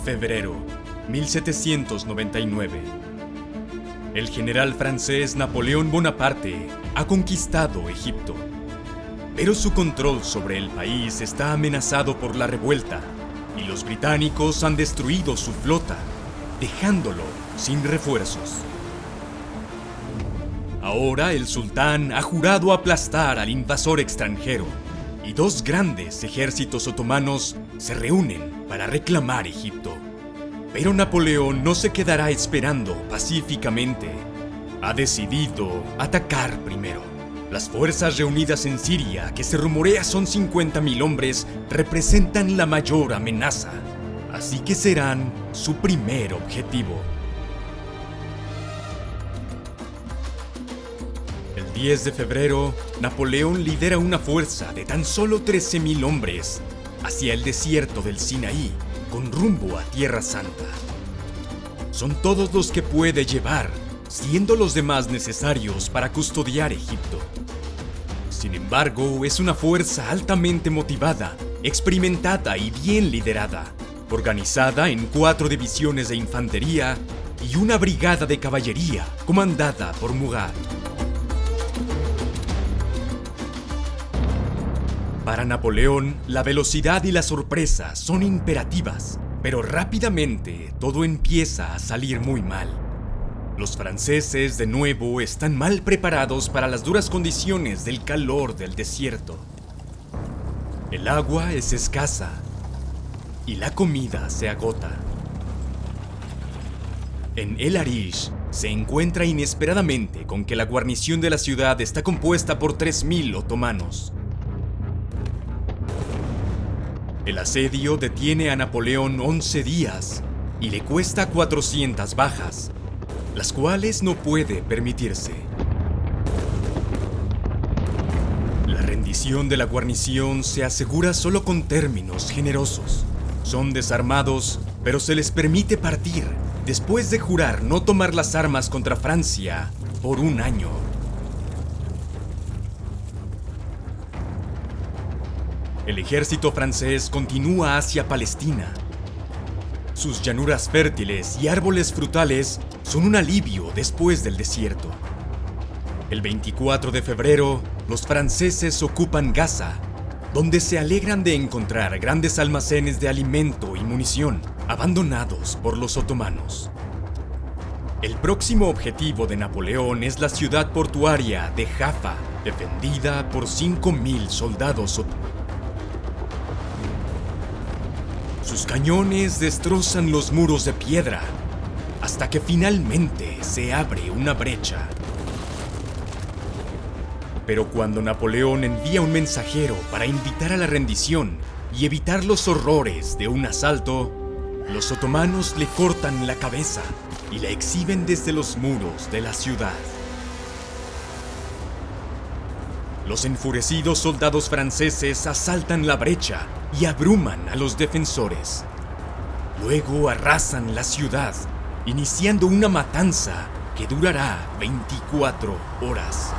Febrero 1799. El general francés Napoleón Bonaparte ha conquistado Egipto, pero su control sobre el país está amenazado por la revuelta y los británicos han destruido su flota, dejándolo sin refuerzos. Ahora el sultán ha jurado aplastar al invasor extranjero y dos grandes ejércitos otomanos se reúnen para reclamar Egipto. Pero Napoleón no se quedará esperando pacíficamente. Ha decidido atacar primero. Las fuerzas reunidas en Siria, que se rumorea son 50.000 hombres, representan la mayor amenaza, así que serán su primer objetivo. El 10 de febrero, Napoleón lidera una fuerza de tan solo 13.000 hombres hacia el desierto del Sinaí, con rumbo a Tierra Santa. Son todos los que puede llevar, siendo los demás necesarios para custodiar Egipto. Sin embargo, es una fuerza altamente motivada, experimentada y bien liderada, organizada en 4 divisiones de infantería y una brigada de caballería comandada por Murat. Para Napoleón, la velocidad y la sorpresa son imperativas, pero rápidamente todo empieza a salir muy mal. Los franceses, de nuevo, están mal preparados para las duras condiciones del calor del desierto. El agua es escasa y la comida se agota. En El Arish se encuentra inesperadamente con que la guarnición de la ciudad está compuesta por 3.000 otomanos. El asedio detiene a Napoleón 11 días y le cuesta 400 bajas, las cuales no puede permitirse. La rendición de la guarnición se asegura solo con términos generosos. Son desarmados, pero se les permite partir después de jurar no tomar las armas contra Francia por 1 año. El ejército francés continúa hacia Palestina. Sus llanuras fértiles y árboles frutales son un alivio después del desierto. El 24 de febrero, los franceses ocupan Gaza, donde se alegran de encontrar grandes almacenes de alimento y munición abandonados por los otomanos. El próximo objetivo de Napoleón es la ciudad portuaria de Jaffa, defendida por 5.000 soldados otomanos. Sus cañones destrozan los muros de piedra, hasta que finalmente se abre una brecha. Pero cuando Napoleón envía un mensajero para invitar a la rendición y evitar los horrores de un asalto, los otomanos le cortan la cabeza y la exhiben desde los muros de la ciudad. Los enfurecidos soldados franceses asaltan la brecha y abruman a los defensores. Luego arrasan la ciudad, iniciando una matanza que durará 24 horas.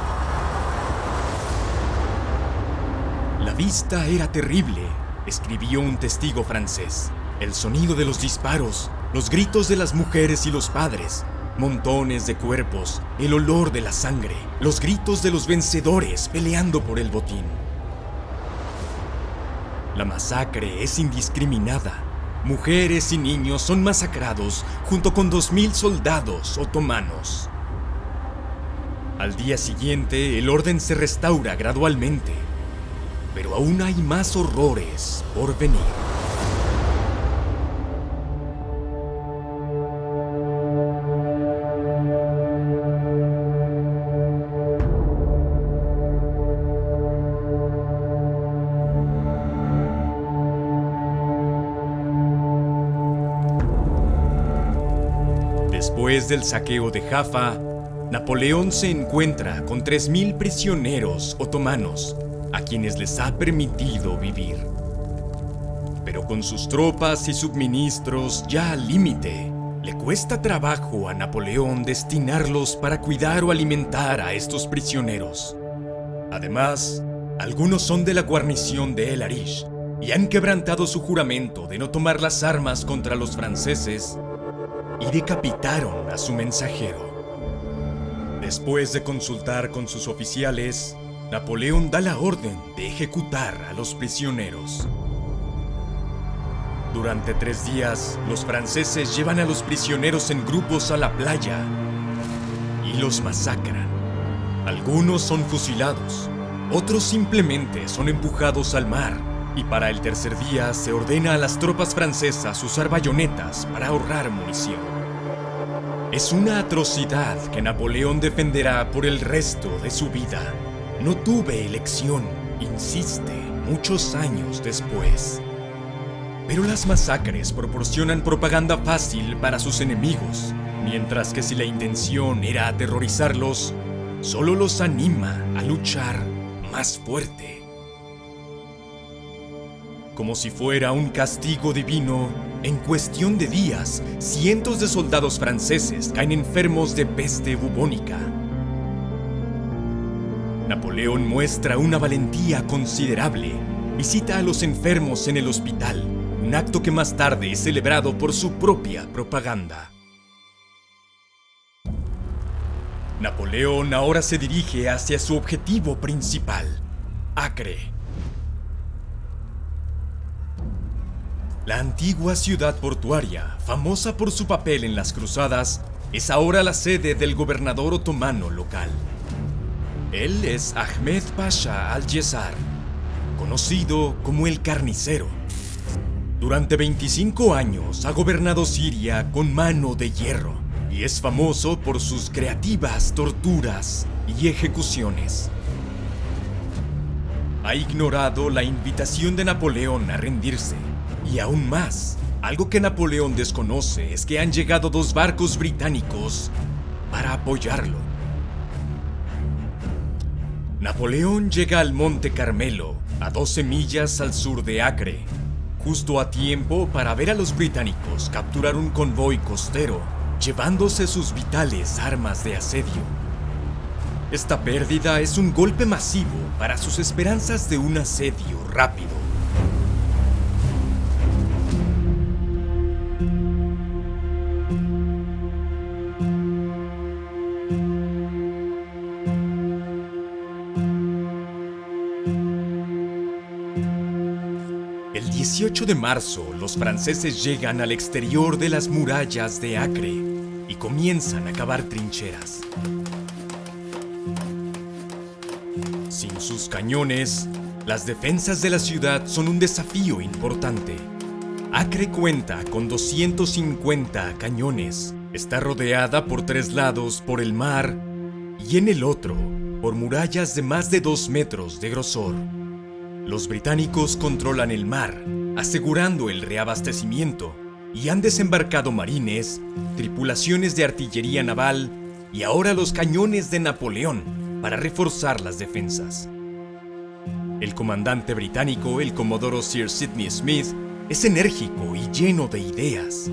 La vista era terrible, escribió un testigo francés. El sonido de los disparos, los gritos de las mujeres y los padres, montones de cuerpos, el olor de la sangre, los gritos de los vencedores peleando por el botín. La masacre es indiscriminada. Mujeres y niños son masacrados junto con 2.000 soldados otomanos. Al día siguiente, el orden se restaura gradualmente, pero aún hay más horrores por venir. Después del saqueo de Jaffa, Napoleón se encuentra con 3.000 prisioneros otomanos, a quienes les ha permitido vivir. Pero con sus tropas y suministros ya al límite, le cuesta trabajo a Napoleón destinarlos para cuidar o alimentar a estos prisioneros. Además, algunos son de la guarnición de El Arish, y han quebrantado su juramento de no tomar las armas contra los franceses y decapitaron a su mensajero. Después de consultar con sus oficiales, Napoleón da la orden de ejecutar a los prisioneros. Durante 3 días, los franceses llevan a los prisioneros en grupos a la playa y los masacran. Algunos son fusilados, otros simplemente son empujados al mar, y para el tercer día se ordena a las tropas francesas usar bayonetas para ahorrar munición. Es una atrocidad que Napoleón defenderá por el resto de su vida. No tuve elección, insiste, muchos años después. Pero las masacres proporcionan propaganda fácil para sus enemigos, mientras que si la intención era aterrorizarlos, solo los anima a luchar más fuerte. Como si fuera un castigo divino, en cuestión de días, cientos de soldados franceses caen enfermos de peste bubónica. Napoleón muestra una valentía considerable. Visita a los enfermos en el hospital, un acto que más tarde es celebrado por su propia propaganda. Napoleón ahora se dirige hacia su objetivo principal, Acre. La antigua ciudad portuaria, famosa por su papel en las cruzadas, es ahora la sede del gobernador otomano local. Él es Ahmed Pasha al-Yezar, conocido como el Carnicero. Durante 25 años ha gobernado Siria con mano de hierro y es famoso por sus creativas torturas y ejecuciones. Ha ignorado la invitación de Napoleón a rendirse. Y aún más, algo que Napoleón desconoce es que han llegado 2 barcos británicos para apoyarlo. Napoleón llega al Monte Carmelo, a 12 millas al sur de Acre, justo a tiempo para ver a los británicos capturar un convoy costero, llevándose sus vitales armas de asedio. Esta pérdida es un golpe masivo para sus esperanzas de un asedio rápido. El 18 de marzo, los franceses llegan al exterior de las murallas de Acre y comienzan a cavar trincheras. Sin sus cañones, las defensas de la ciudad son un desafío importante. Acre cuenta con 250 cañones. Está rodeada por 3 lados por el mar y en el otro por murallas de más de 2 metros de grosor. Los británicos controlan el mar, asegurando el reabastecimiento, y han desembarcado marines, tripulaciones de artillería naval y ahora los cañones de Napoleón para reforzar las defensas. El comandante británico, el comodoro Sir Sidney Smith, es enérgico y lleno de ideas.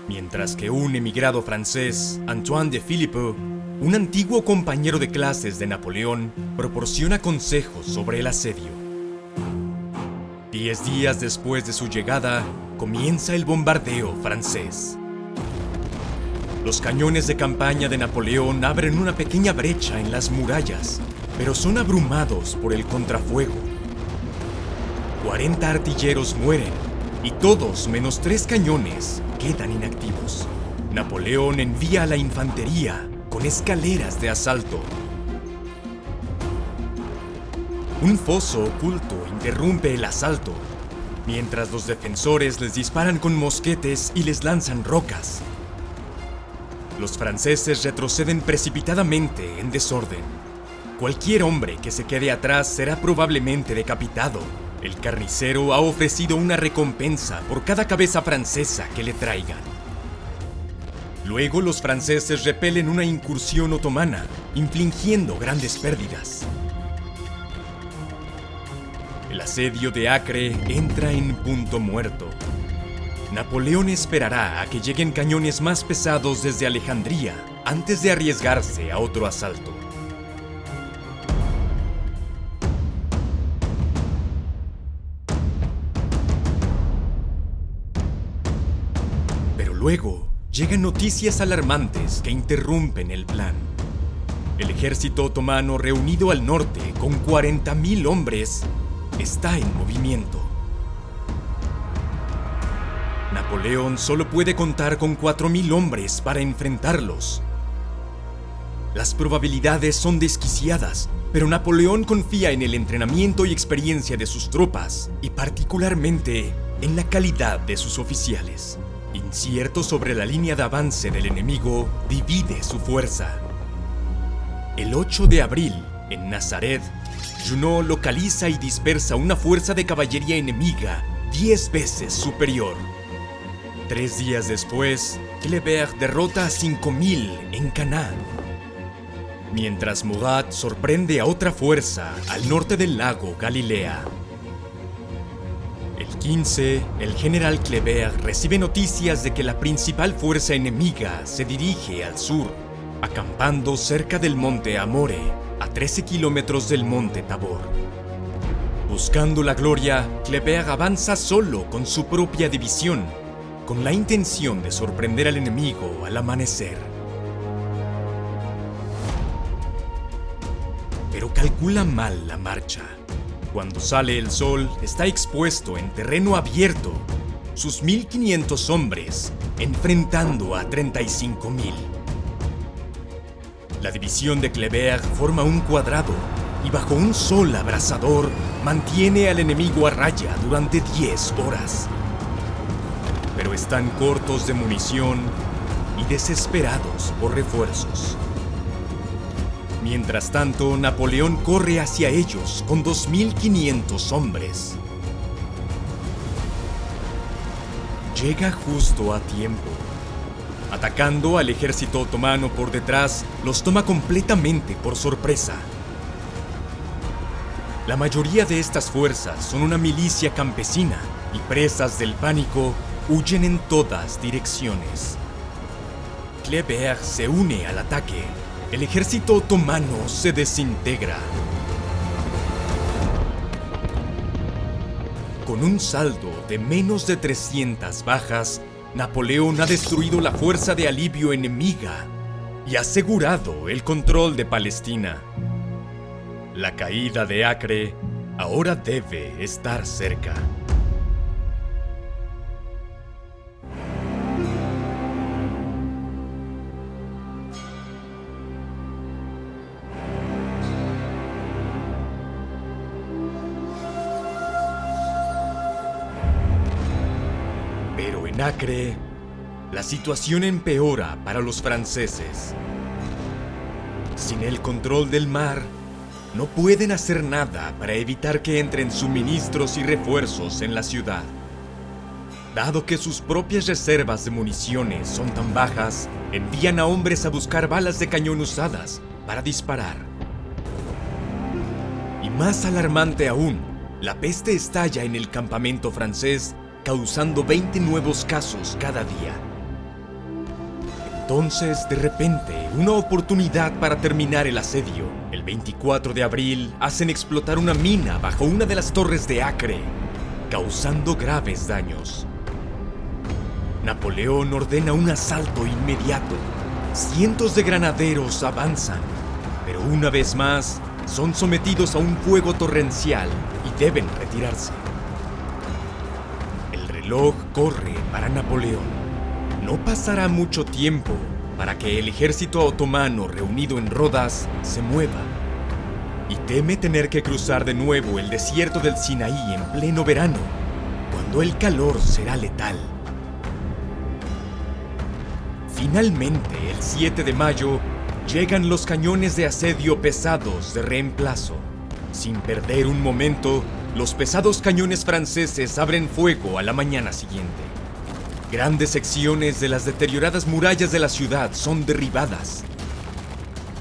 Mientras que un emigrado francés, Antoine de Philippot, un antiguo compañero de clases de Napoleón, proporciona consejos sobre el asedio. 10 días después de su llegada, comienza el bombardeo francés. Los cañones de campaña de Napoleón abren una pequeña brecha en las murallas, pero son abrumados por el contrafuego. 40 artilleros mueren y todos menos 3 cañones quedan inactivos. Napoleón envía a la infantería con escaleras de asalto. Un foso oculto interrumpe el asalto, mientras los defensores les disparan con mosquetes y les lanzan rocas. Los franceses retroceden precipitadamente en desorden. Cualquier hombre que se quede atrás será probablemente decapitado. El carnicero ha ofrecido una recompensa por cada cabeza francesa que le traigan. Luego los franceses repelen una incursión otomana, infligiendo grandes pérdidas. El asedio de Acre entra en punto muerto. Napoleón esperará a que lleguen cañones más pesados desde Alejandría antes de arriesgarse a otro asalto. luego llegan noticias alarmantes que interrumpen el plan. El ejército otomano reunido al norte con 40.000 hombres está en movimiento. Napoleón solo puede contar con 4.000 hombres para enfrentarlos. Las probabilidades son desquiciadas, pero Napoleón confía en el entrenamiento y experiencia de sus tropas, y particularmente en la calidad de sus oficiales. Incierto sobre la línea de avance del enemigo, divide su fuerza. El 8 de abril, en Nazaret, Junot localiza y dispersa una fuerza de caballería enemiga 10 veces superior. 3 días después, Kléber derrota a 5.000 en Canán. Mientras Murat sorprende a otra fuerza al norte del lago Galilea. El 15, el general Kléber recibe noticias de que la principal fuerza enemiga se dirige al sur, acampando cerca del monte Amore, a 13 kilómetros del monte Tabor. Buscando la gloria, Kléber avanza solo con su propia división, con la intención de sorprender al enemigo al amanecer. Pero calcula mal la marcha. Cuando sale el sol, está expuesto en terreno abierto, sus 1.500 hombres enfrentando a 35.000. La división de Kléber forma un cuadrado y bajo un sol abrasador mantiene al enemigo a raya durante 10 horas. Pero están cortos de munición y desesperados por refuerzos. Mientras tanto, Napoleón corre hacia ellos con 2.500 hombres. Llega justo a tiempo. Atacando al ejército otomano por detrás, los toma completamente por sorpresa. La mayoría de estas fuerzas son una milicia campesina y, presas del pánico, huyen en todas direcciones. Kléber se une al ataque. El ejército otomano se desintegra. Con un saldo de menos de 300 bajas, Napoleón ha destruido la fuerza de alivio enemiga y asegurado el control de Palestina. La caída de Acre ahora debe estar cerca. Pero en Acre, la situación empeora para los franceses. Sin el control del mar, no pueden hacer nada para evitar que entren suministros y refuerzos en la ciudad. Dado que sus propias reservas de municiones son tan bajas, envían a hombres a buscar balas de cañón usadas para disparar. Y más alarmante aún, la peste estalla en el campamento francés, causando 20 nuevos casos cada día. Entonces, de repente, una oportunidad para terminar el asedio. El 24 de abril, hacen explotar una mina bajo una de las torres de Acre, causando graves daños. Napoleón ordena un asalto inmediato. Cientos de granaderos avanzan, pero una vez más, son sometidos a un fuego torrencial y deben retirarse. El reloj corre para Napoleón. No pasará mucho tiempo para que el ejército otomano reunido en Rodas se mueva y teme tener que cruzar de nuevo el desierto del Sinaí en pleno verano, cuando el calor será letal. Finalmente, el 7 de mayo, llegan los cañones de asedio pesados de reemplazo. Sin perder un momento, los pesados cañones franceses abren fuego a la mañana siguiente. Grandes secciones de las deterioradas murallas de la ciudad son derribadas.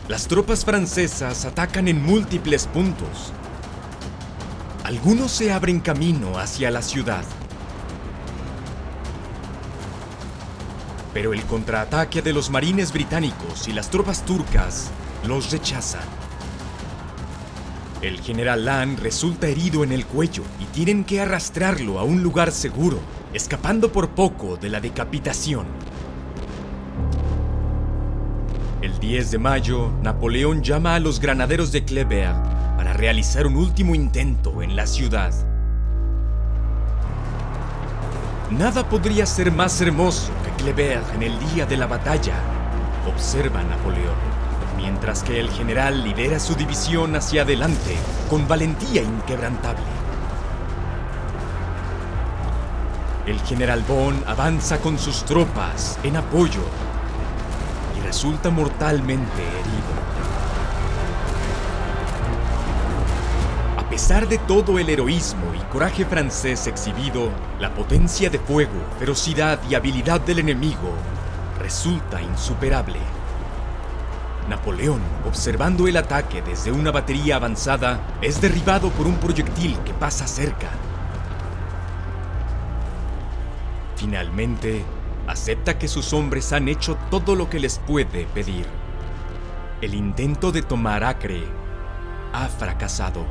Las tropas francesas atacan en múltiples puntos. Algunos se abren camino hacia la ciudad. Pero el contraataque de los marines británicos y las tropas turcas los rechazan. El general Lannes resulta herido en el cuello y tienen que arrastrarlo a un lugar seguro. escapando por poco de la decapitación. El 10 de mayo, Napoleón llama a los granaderos de Kléber para realizar un último intento en la ciudad. Nada podría ser más hermoso que Kléber en el día de la batalla, observa Napoleón, mientras que el general lidera su división hacia adelante con valentía inquebrantable. El general Bonne avanza con sus tropas en apoyo y resulta mortalmente herido. A pesar de todo el heroísmo y coraje francés exhibido, la potencia de fuego, ferocidad y habilidad del enemigo resulta insuperable. Napoleón, observando el ataque desde una batería avanzada, es derribado por un proyectil que pasa cerca. Finalmente, acepta que sus hombres han hecho todo lo que les puede pedir. El intento de tomar Acre ha fracasado.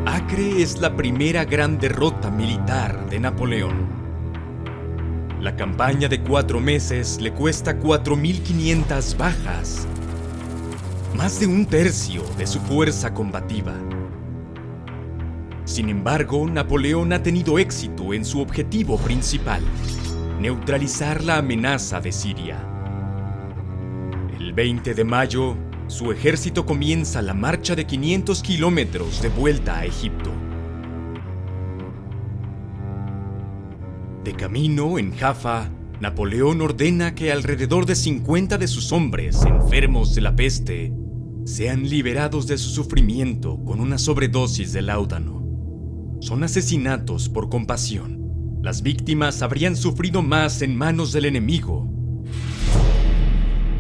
Acre es la primera gran derrota militar de Napoleón. La campaña de 4 meses le cuesta 4.500 bajas, más de un tercio de su fuerza combativa. Sin embargo, Napoleón ha tenido éxito en su objetivo principal, neutralizar la amenaza de Siria. El 20 de mayo, su ejército comienza la marcha de 500 kilómetros de vuelta a Egipto. De camino en Jaffa, Napoleón ordena que alrededor de 50 de sus hombres enfermos de la peste sean liberados de su sufrimiento con una sobredosis de láudano. Son asesinatos por compasión. Las víctimas habrían sufrido más en manos del enemigo,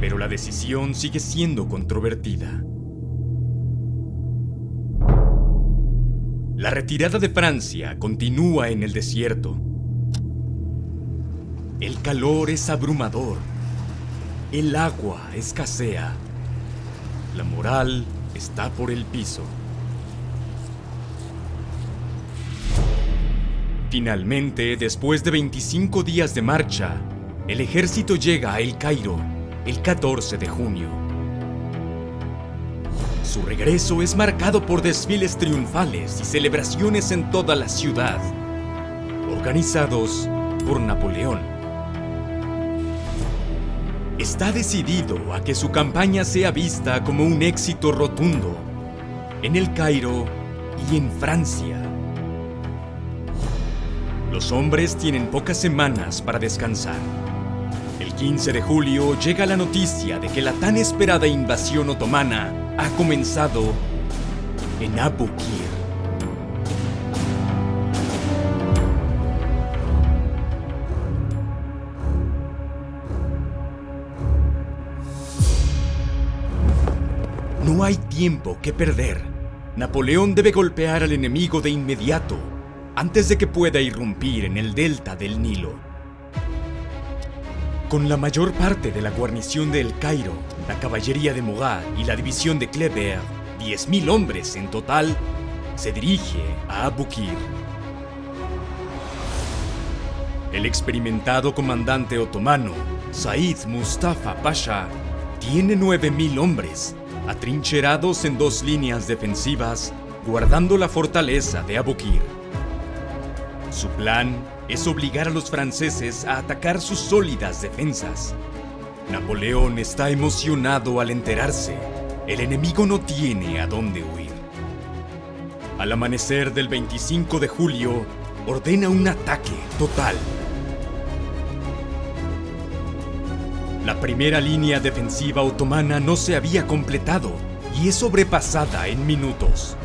pero la decisión sigue siendo controvertida. La retirada de Francia continúa en el desierto. El calor es abrumador. El agua escasea. La moral está por el piso. Finalmente, después de 25 días de marcha, el ejército llega a El Cairo el 14 de junio. Su regreso es marcado por desfiles triunfales y celebraciones en toda la ciudad, organizados por Napoleón. Está decidido a que su campaña sea vista como un éxito rotundo en El Cairo y en Francia. Los hombres tienen pocas semanas para descansar. El 15 de julio llega la noticia de que la tan esperada invasión otomana ha comenzado en Abukir. No hay tiempo que perder. Napoleón debe golpear al enemigo de inmediato, antes de que pueda irrumpir en el delta del Nilo. Con la mayor parte de la guarnición de El Cairo, la caballería de Murat y la división de Kléber, 10.000 hombres en total, se dirige a Abukir. El experimentado comandante otomano, Said Mustafa Pasha, tiene 9.000 hombres, atrincherados en 2 líneas defensivas, guardando la fortaleza de Abukir. Su plan es obligar a los franceses a atacar sus sólidas defensas. Napoleón está emocionado al enterarse. El enemigo no tiene a dónde huir. Al amanecer del 25 de julio, ordena un ataque total. La primera línea defensiva otomana no se había completado y es sobrepasada en minutos.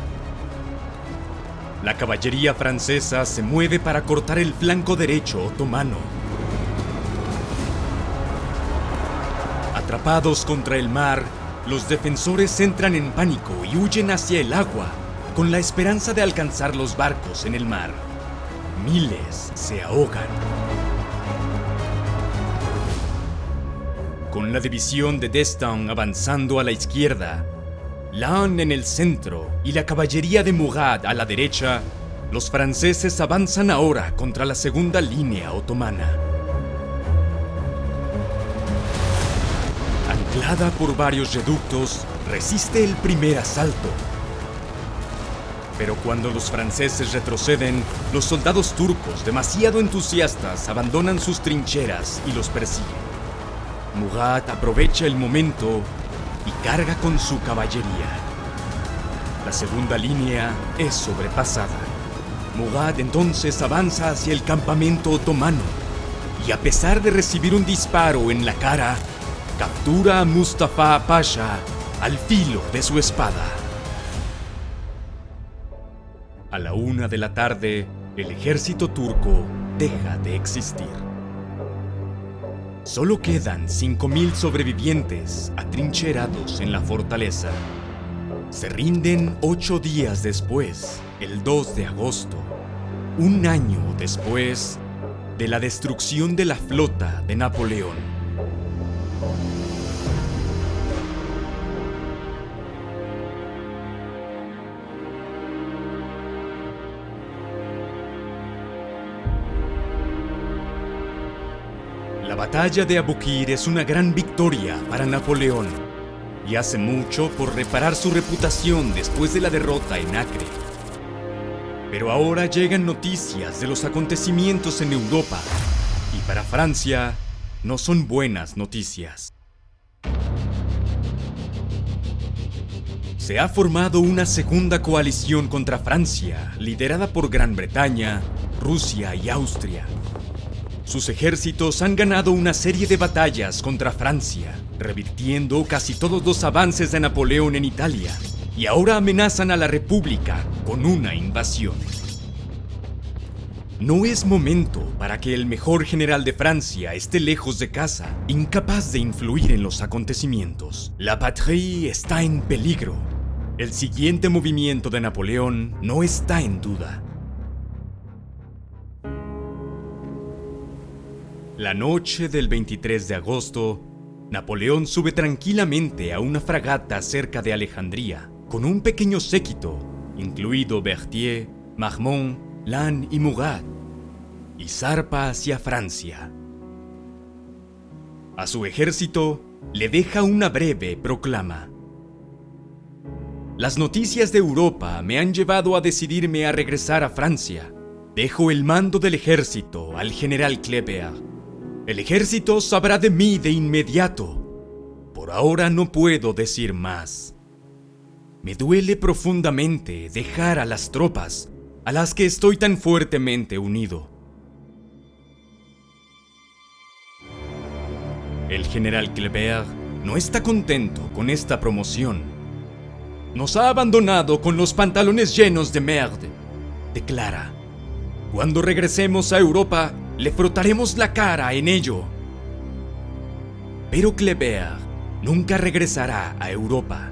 La caballería francesa se mueve para cortar el flanco derecho otomano. Atrapados contra el mar, los defensores entran en pánico y huyen hacia el agua, con la esperanza de alcanzar los barcos en el mar. Miles se ahogan. Con la división de D'Estaing avanzando a la izquierda, Lannes en el centro y la caballería de Murat a la derecha, los franceses avanzan ahora contra la segunda línea otomana. Anclada por varios reductos, resiste el primer asalto. Pero cuando los franceses retroceden, los soldados turcos, demasiado entusiastas, abandonan sus trincheras y los persiguen. Murat aprovecha el momento y carga con su caballería. La segunda línea es sobrepasada. Murat entonces avanza hacia el campamento otomano y, a pesar de recibir un disparo en la cara, captura a Mustafa Pasha al filo de su espada. A la 1 de la tarde, el ejército turco deja de existir. Solo quedan 5.000 sobrevivientes atrincherados en la fortaleza. Se rinden 8 días después, el 2 de agosto, un año después de la destrucción de la flota de Napoleón. La batalla de Aboukir es una gran victoria para Napoleón y hace mucho por reparar su reputación después de la derrota en Acre. Pero ahora llegan noticias de los acontecimientos en Europa y para Francia no son buenas noticias. Se ha formado una segunda coalición contra Francia, liderada por Gran Bretaña, Rusia y Austria. Sus ejércitos han ganado una serie de batallas contra Francia, revirtiendo casi todos los avances de Napoleón en Italia, y ahora amenazan a la República con una invasión. No es momento para que el mejor general de Francia esté lejos de casa, incapaz de influir en los acontecimientos. La patrie está en peligro. El siguiente movimiento de Napoleón no está en duda. La noche del 23 de agosto, Napoleón sube tranquilamente a una fragata cerca de Alejandría, con un pequeño séquito, incluido Berthier, Marmont, Lannes y Murat, y zarpa hacia Francia. A su ejército le deja una breve proclama. Las noticias de Europa me han llevado a decidirme a regresar a Francia. Dejo el mando del ejército al general Kléber. El ejército sabrá de mí de inmediato. Por ahora no puedo decir más. Me duele profundamente dejar a las tropas a las que estoy tan fuertemente unido. El general Kléber no está contento con esta promoción. Nos ha abandonado con los pantalones llenos de merde, declara. Cuando regresemos a Europa, le frotaremos la cara en ello. Pero Kléber nunca regresará a Europa.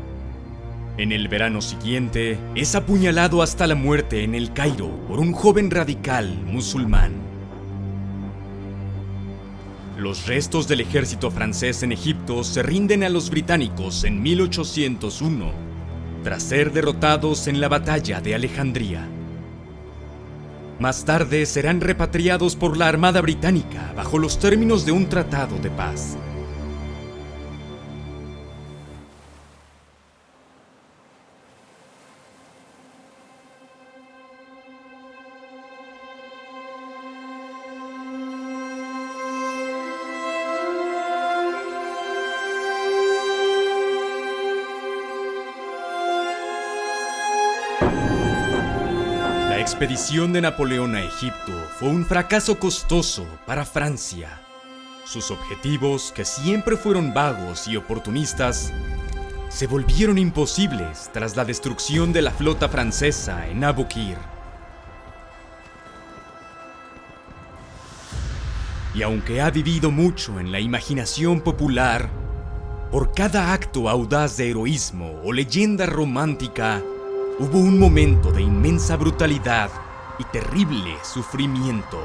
En el verano siguiente, es apuñalado hasta la muerte en El Cairo por un joven radical musulmán. Los restos del ejército francés en Egipto se rinden a los británicos en 1801, tras ser derrotados en la batalla de Alejandría. Más tarde serán repatriados por la Armada Británica bajo los términos de un tratado de paz. La expedición de Napoleón a Egipto fue un fracaso costoso para Francia. Sus objetivos, que siempre fueron vagos y oportunistas, se volvieron imposibles tras la destrucción de la flota francesa en Aboukir. Y aunque ha vivido mucho en la imaginación popular, por cada acto audaz de heroísmo o leyenda romántica, hubo un momento de inmensa brutalidad y terrible sufrimiento.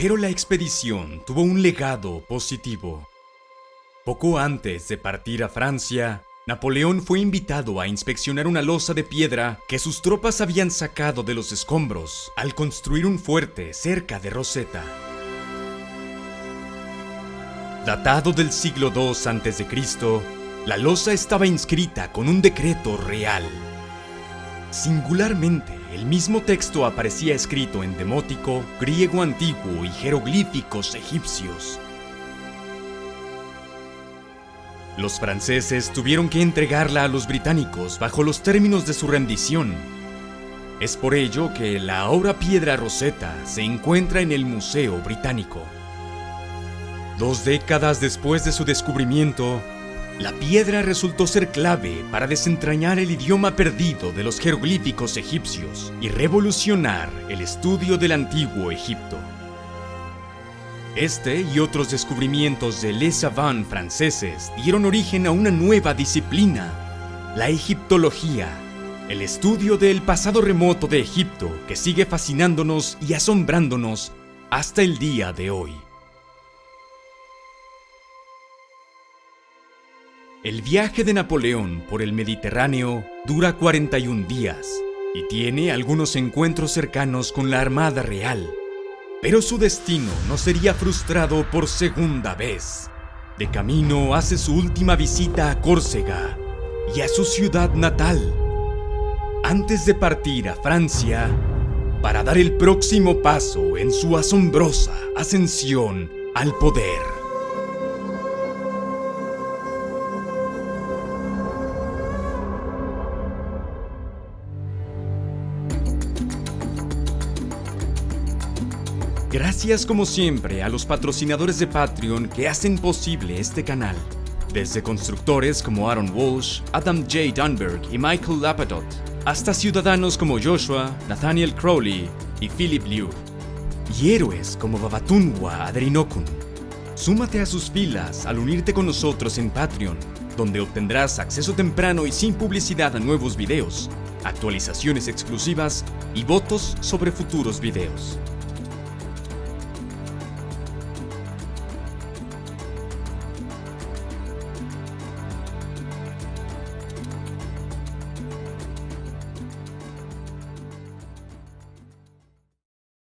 Pero la expedición tuvo un legado positivo. Poco antes de partir a Francia, Napoleón fue invitado a inspeccionar una losa de piedra que sus tropas habían sacado de los escombros al construir un fuerte cerca de Rosetta. Datado del siglo II a.C., la losa estaba inscrita con un decreto real. Singularmente, el mismo texto aparecía escrito en demótico, griego antiguo y jeroglíficos egipcios. Los franceses tuvieron que entregarla a los británicos bajo los términos de su rendición. Es por ello que la ahora piedra Rosetta se encuentra en el Museo Británico. 2 décadas después de su descubrimiento, la piedra resultó ser clave para desentrañar el idioma perdido de los jeroglíficos egipcios y revolucionar el estudio del antiguo Egipto. Este y otros descubrimientos de les savants franceses dieron origen a una nueva disciplina, la egiptología, el estudio del pasado remoto de Egipto que sigue fascinándonos y asombrándonos hasta el día de hoy. El viaje de Napoleón por el Mediterráneo dura 41 días y tiene algunos encuentros cercanos con la Armada Real. Pero su destino no sería frustrado por segunda vez. De camino hace su última visita a Córcega y a su ciudad natal, antes de partir a Francia para dar el próximo paso en su asombrosa ascensión al poder. Gracias como siempre a los patrocinadores de Patreon que hacen posible este canal. Desde constructores como Aaron Walsh, Adam J. Dunberg y Michael Lapadot, hasta ciudadanos como Joshua, Nathaniel Crowley y Philip Liu. Y héroes como Babatunwa Aderinokun. Súmate a sus filas al unirte con nosotros en Patreon, donde obtendrás acceso temprano y sin publicidad a nuevos videos, actualizaciones exclusivas y votos sobre futuros videos.